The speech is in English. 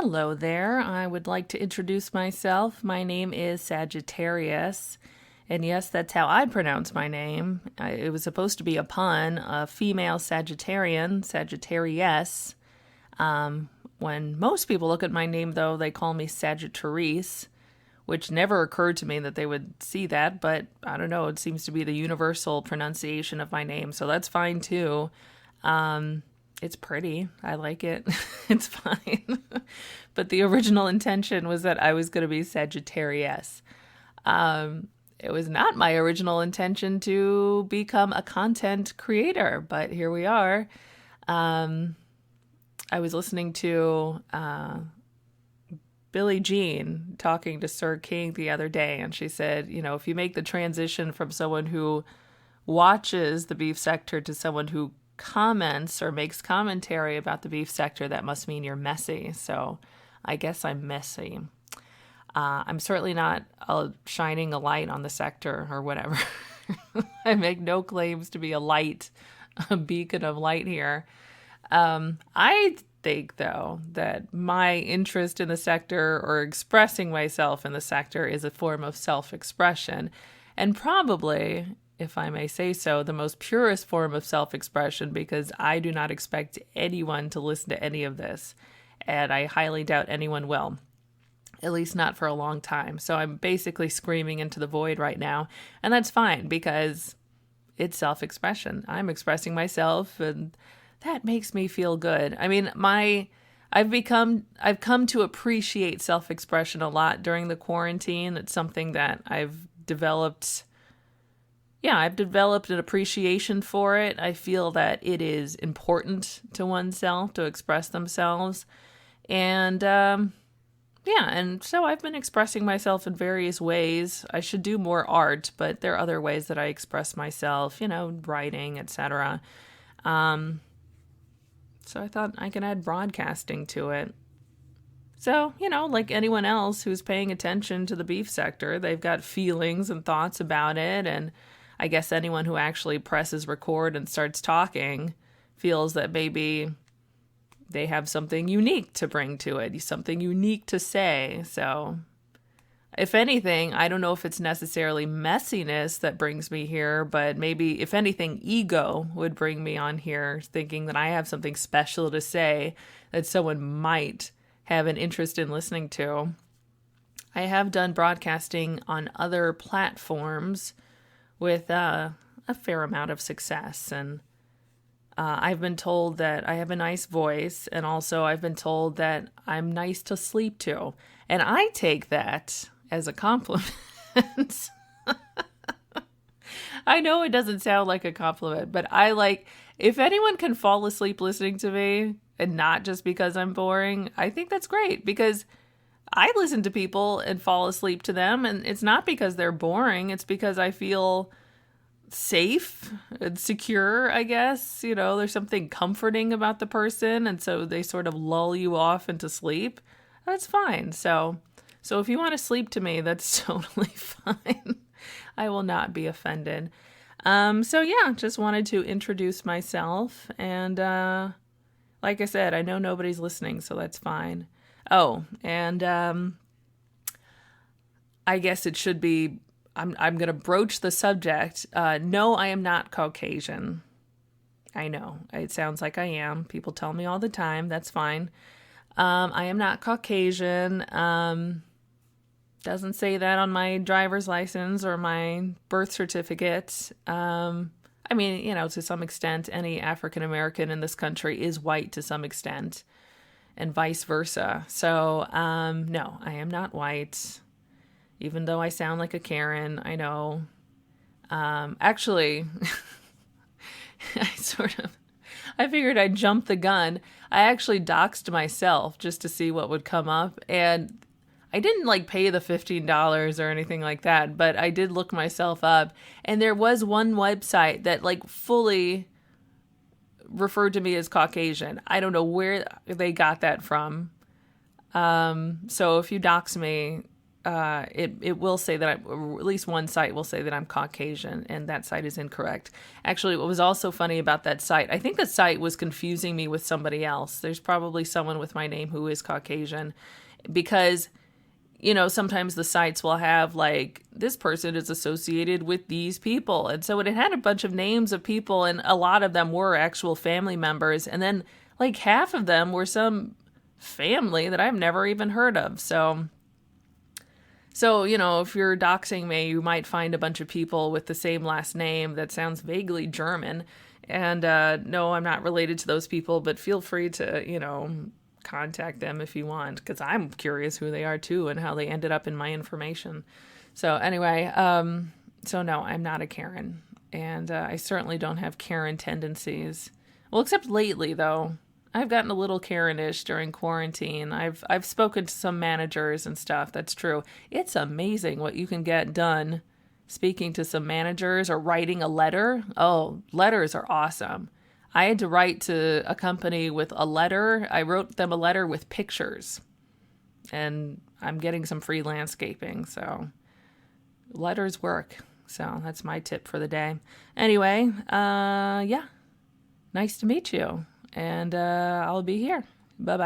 Hello there. I would like to introduce myself. My name is Sagittariesse. And yes, that's how I pronounce my name. It was supposed to be a pun, a female Sagittarian, Sagittariesse. When most people look at my name, though, they call me Sagittariesse, which never occurred to me that they would see that, but I don't know, it seems to be the universal pronunciation of my name, so that's fine too. It's pretty. I like it. It's fine. But the original intention was that I was going to be Sagittariesse. It was not my original intention to become a content creator, but here we are. I was listening to Billie Jean talking to Sir King the other day, and she said, if you make the transition from someone who watches the beef sector to someone who comments or makes commentary about the beef sector, that must mean you're messy. So I guess I'm messy. I'm certainly not shining a light on the sector or whatever. I make no claims to be a beacon of light here. I think, though, that my interest in the sector or expressing myself in the sector is a form of self-expression. And probably, if I may say so, the most purest form of self-expression, because I do not expect anyone to listen to any of this. And I highly doubt anyone will. At least not for a long time. So I'm basically screaming into the void right now. And that's fine because it's self-expression. I'm expressing myself and that makes me feel good. I mean, I've come to appreciate self-expression a lot during the quarantine. It's something that I've developed. Yeah, I've developed an appreciation for it. I feel that it is important to oneself to express themselves. And, and so I've been expressing myself in various ways. I should do more art, but there are other ways that I express myself, writing, etc. So I thought I could add broadcasting to it. So, like anyone else who's paying attention to the beef sector, they've got feelings and thoughts about it. And I guess anyone who actually presses record and starts talking feels that maybe they have something unique to bring to it, something unique to say. So if anything, I don't know if it's necessarily messiness that brings me here, but maybe, if anything, ego would bring me on here, thinking that I have something special to say that someone might have an interest in listening to. I have done broadcasting on other platforms with a fair amount of success, and I've been told that I have a nice voice, and also I've been told that I'm nice to sleep to. And I take that as a compliment. I know it doesn't sound like a compliment, but if anyone can fall asleep listening to me, and not just because I'm boring, I think that's great, because I listen to people and fall asleep to them, and it's not because they're boring, it's because I feel safe and secure, I guess. There's something comforting about the person, and so they sort of lull you off into sleep. That's fine. So if you want to sleep to me, that's totally fine. I will not be offended. Just wanted to introduce myself, and like I said, I know nobody's listening, so that's fine. Oh, and I guess it should be, I'm going to broach the subject. No, I am not Caucasian. I know. It sounds like I am. People tell me all the time. That's fine. I am not Caucasian. Doesn't say that on my driver's license or my birth certificate. To some extent, any African American in this country is white to some extent, and vice versa. So, no, I am not white. Even though I sound like a Karen, I know. Actually, I figured I'd jump the gun. I actually doxed myself just to see what would come up. And I didn't pay the $15 or anything like that, but I did look myself up. And there was one website that fully referred to me as Caucasian. I don't know where they got that from. So if you dox me, it will say that or at least one site will say that I'm Caucasian, and that site is incorrect. Actually, what was also funny about that site, I think the site was confusing me with somebody else. There's probably someone with my name who is Caucasian, because sometimes the sites will have like, this person is associated with these people. And so it had a bunch of names of people, and a lot of them were actual family members. And then like half of them were some family that I've never even heard of. So, if you're doxing me, you might find a bunch of people with the same last name that sounds vaguely German. And no, I'm not related to those people, but feel free to, contact them if you want, because I'm curious who they are too and how they ended up in my information. So anyway, no, I'm not a Karen, and I certainly don't have Karen tendencies. Well, except lately though, I've gotten a little Karen-ish during quarantine. I've spoken to some managers and stuff. That's true. It's amazing what you can get done speaking to some managers or writing a letter. Oh, letters are awesome. I had to write to a company with a letter. I wrote them a letter with pictures, and I'm getting some free landscaping. So letters work. So that's my tip for the day. Anyway, yeah, nice to meet you. And I'll be here. Bye-bye.